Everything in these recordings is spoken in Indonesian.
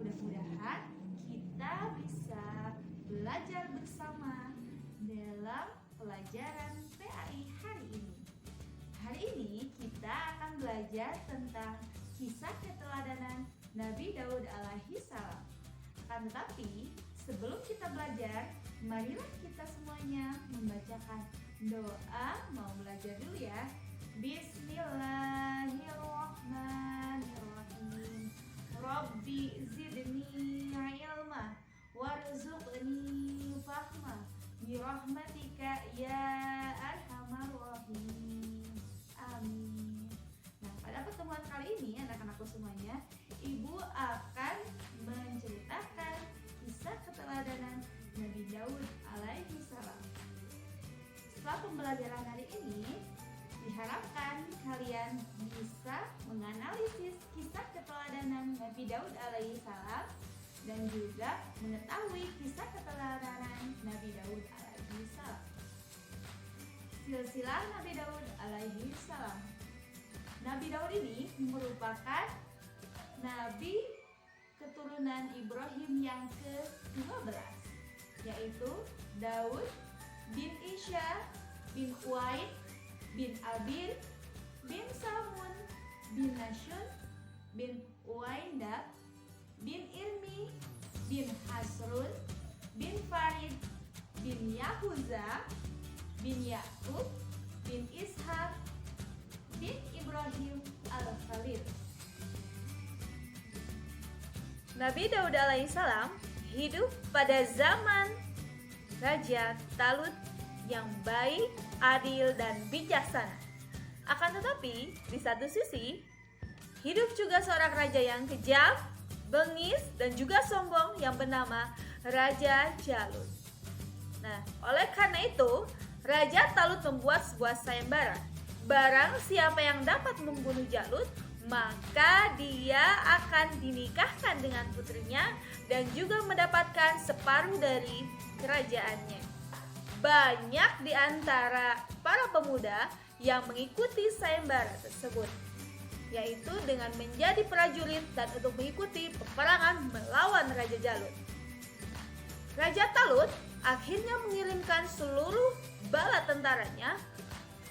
Mudah-mudahan kita bisa belajar bersama dalam pelajaran PAI hari ini. Hari ini kita akan belajar tentang kisah keteladanan Nabi Daud alaihi salam. Akan tetapi, sebelum kita belajar, marilah kita semuanya membacakan doa. Mau belajar dulu ya. Bismillahirrahmanirrahim. Rabbi zidni ilma warzuqni fahma birahmatika ya arhamar rahimin. Amin. Nah, pada pertemuan kali ini anak-anakku semuanya, Ibu akan menceritakan kisah keteladanan Nabi Daud alaihi salam. Setelah pembelajaran hari ini, diharapkan kalian bisa menganalisis kisah keteladanan Nabi Daud alaihi salam dan juga mengetahui kisah keteladanan Nabi Daud alaihi salam. Silsilah Nabi Daud alaihi salam. Nabi Daud ini merupakan nabi keturunan Ibrahim yang ke-12, yaitu Daud bin Isha bin Uaid bin Abir bin Samun bin Nashun bin Uainda bin Irmi bin Hasrun bin Farid bin Yahuza bin Yakub bin Ishak bin Ibrahim al-Khalil. Nabi Daud alaihissalam hidup pada zaman Raja Talut yang baik, adil, dan bijaksana. Akan tetapi, di satu sisi, hidup juga seorang raja yang kejam, bengis, dan juga sombong yang bernama Raja Jalut. Nah, oleh karena itu, Raja Talut membuat sebuah sayembara. Barang siapa yang dapat membunuh Jalut, maka dia akan dinikahkan dengan putrinya dan juga mendapatkan separuh dari kerajaannya. Banyak di antara para pemuda yang mengikuti sayembara tersebut, yaitu dengan menjadi prajurit dan untuk mengikuti peperangan melawan Raja Jalut. Raja Talut akhirnya mengirimkan seluruh bala tentaranya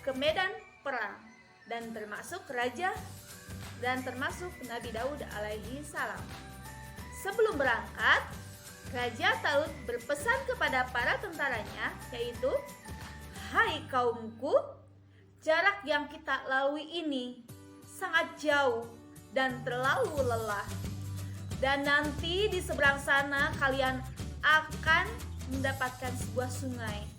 ke medan perang dan termasuk Nabi Daud alaihi salam. Sebelum berangkat, Raja Talut berpesan kepada para tentaranya, yaitu, "Hai kaumku, jarak yang kita lalui ini sangat jauh dan terlalu lelah. Dan nanti di seberang sana kalian akan mendapatkan sebuah sungai.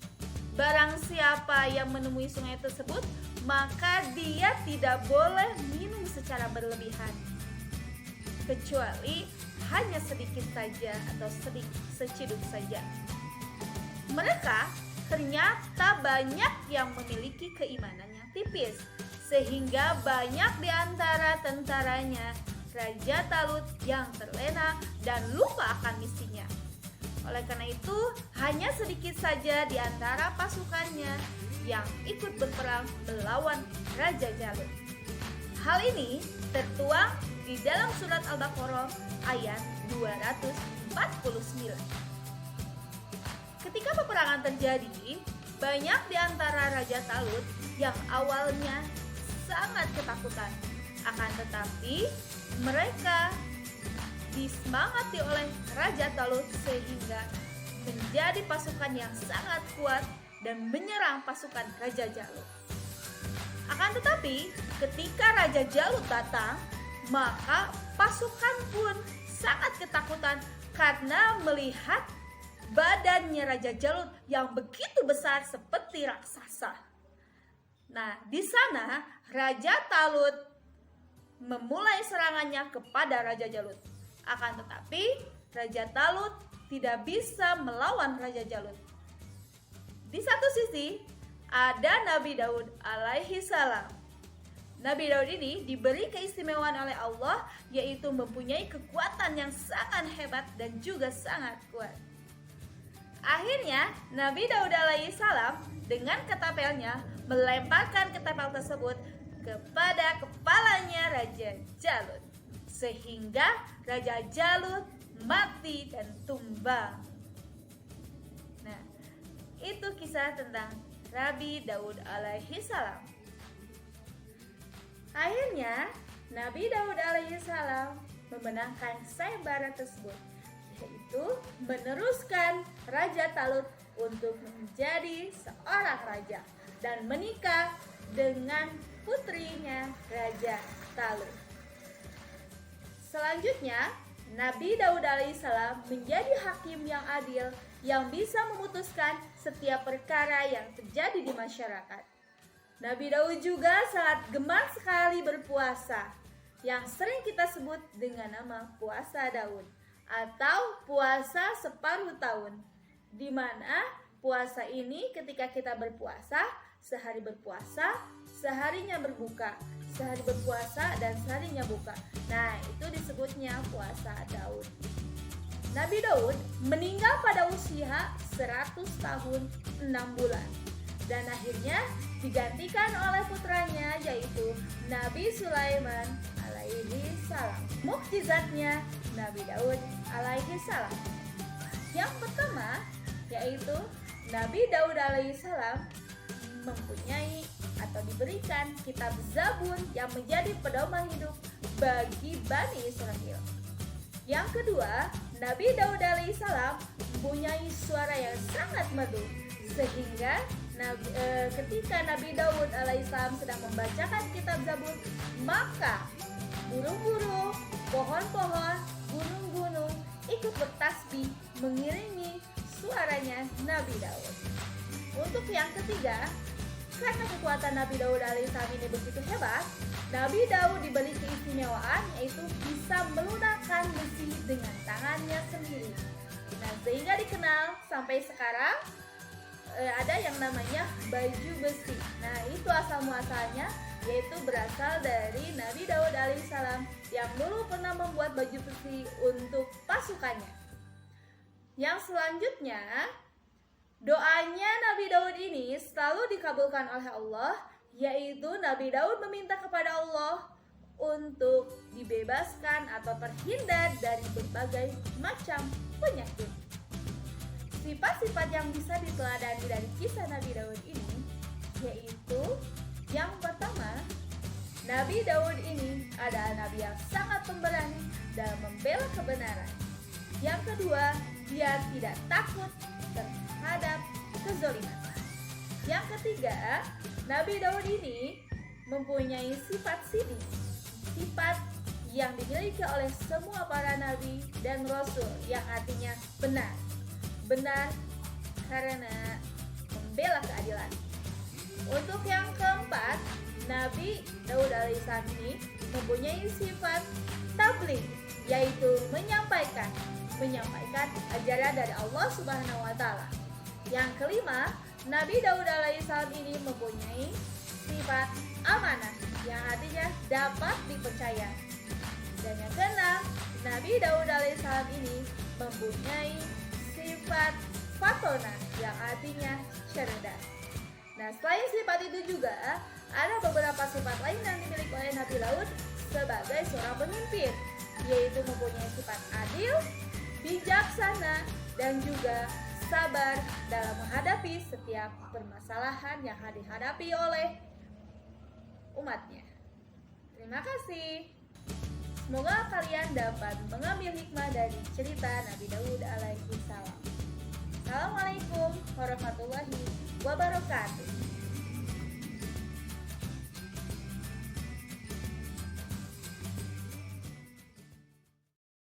Barang siapa yang menemui sungai tersebut, maka dia tidak boleh minum secara berlebihan, kecuali hanya sedikit saja atau seciduk saja." Mereka ternyata banyak yang memiliki keimanan yang tipis, sehingga banyak di antara tentaranya Raja Talut yang terlena dan lupa akan misinya. Oleh karena itu, hanya sedikit saja di antara pasukannya yang ikut berperang melawan Raja Jalut. Hal ini tertuang di dalam surat Al-Baqarah ayat 249. Ketika peperangan terjadi, banyak di antara Raja Talut yang awalnya sangat ketakutan. Akan tetapi, mereka disemangati oleh Raja Talut sehingga menjadi pasukan yang sangat kuat dan menyerang pasukan Raja Jalut. Akan tetapi, ketika Raja Jalut datang, maka pasukan pun sangat ketakutan karena melihat badannya Raja Jalut yang begitu besar seperti raksasa. Nah, di sana Raja Talut memulai serangannya kepada Raja Jalut. Akan tetapi, Raja Talut tidak bisa melawan Raja Jalut. Di satu sisi, ada Nabi Daud alaihi salam. Nabi Daud ini diberi keistimewaan oleh Allah, yaitu mempunyai kekuatan yang sangat hebat dan juga sangat kuat. Akhirnya, Nabi Daud alaihi salam dengan ketapelnya melemparkan ketapel tersebut kepada kepalanya Raja Jalut, sehingga Raja Jalut mati dan tumbang. Nah, itu kisah tentang Nabi Daud alaihi salam. Akhirnya, Nabi Daud alaihi salam memenangkan sayembara tersebut, yaitu meneruskan Raja Talut untuk menjadi seorang raja dan menikah dengan putrinya Raja Talut. Selanjutnya, Nabi Daud alaihissalam menjadi hakim yang adil yang bisa memutuskan setiap perkara yang terjadi di masyarakat. Nabi Daud juga sangat gemar sekali berpuasa, yang sering kita sebut dengan nama puasa Daud atau puasa separuh tahun, di mana puasa ini ketika kita berpuasa, sehari berpuasa, seharinya berbuka, sehari berpuasa dan seharinya buka. Nah, itu disebutnya puasa Daud. Nabi Daud meninggal pada usia 100 tahun 6 bulan dan akhirnya digantikan oleh putranya, yaitu Nabi Sulaiman alaihi salam. Mukjizatnya Nabi Daud alaihi salam. Yang pertama yaitu Nabi Daud alaihi salam mempunyai atau diberikan kitab Zabur yang menjadi pedoman hidup bagi Bani Israel. Yang kedua, Nabi Daud alaihissalam mempunyai suara yang sangat merdu, sehingga ketika Nabi Daud alaihissalam sedang membacakan kitab Zabur, maka burung-burung, pohon-pohon, gunung-gunung ikut bertasbih mengiringi suaranya Nabi Daud. Untuk yang ketiga, karena kekuatan Nabi Daud alaihissalam ini begitu hebat, Nabi Daud diberi keistimewaan yaitu bisa melunakkan besi dengan tangannya sendiri. Nah, sehingga dikenal sampai sekarang ada yang namanya baju besi. Nah, itu asal muasalnya yaitu berasal dari Nabi Daud alaihissalam yang dulu pernah membuat baju besi untuk pasukannya. Yang selanjutnya, doanya Nabi Daud ini selalu dikabulkan oleh Allah, yaitu Nabi Daud meminta kepada Allah untuk dibebaskan atau terhindar dari berbagai macam penyakit. Sifat-sifat yang bisa diteladani dari kisah Nabi Daud ini yaitu yang pertama, Nabi Daud ini adalah nabi yang sangat pemberani dalam membela kebenaran. Yang kedua, dia tidak takut terhadap kezaliman. Yang ketiga, Nabi Daud ini mempunyai sifat sidik, sifat yang dimiliki oleh semua para nabi dan rasul, yang artinya benar. Benar karena membela keadilan. Untuk yang keempat, Nabi Daud alaihissalam ini mempunyai sifat tabligh, yaitu menyampaikan ajaran dari Allah Subhanahu wa taala. Yang kelima, Nabi Daud alaihissalam ini mempunyai sifat amanah, yang artinya dapat dipercaya. Dan yang keenam, Nabi Daud alaihissalam ini mempunyai sifat fatona, yang artinya cerdas. Nah, selain sifat itu juga ada beberapa sifat lain yang dimiliki oleh Nabi Daud sebagai seorang pemimpin, yaitu mempunyai sifat adil, bijaksana, dan juga sabar dalam menghadapi setiap permasalahan yang dihadapi oleh umatnya. Terima kasih. Semoga kalian dapat mengambil hikmah dari cerita Nabi Daud alaihi salam. Assalamualaikum warahmatullahi wabarakatuh.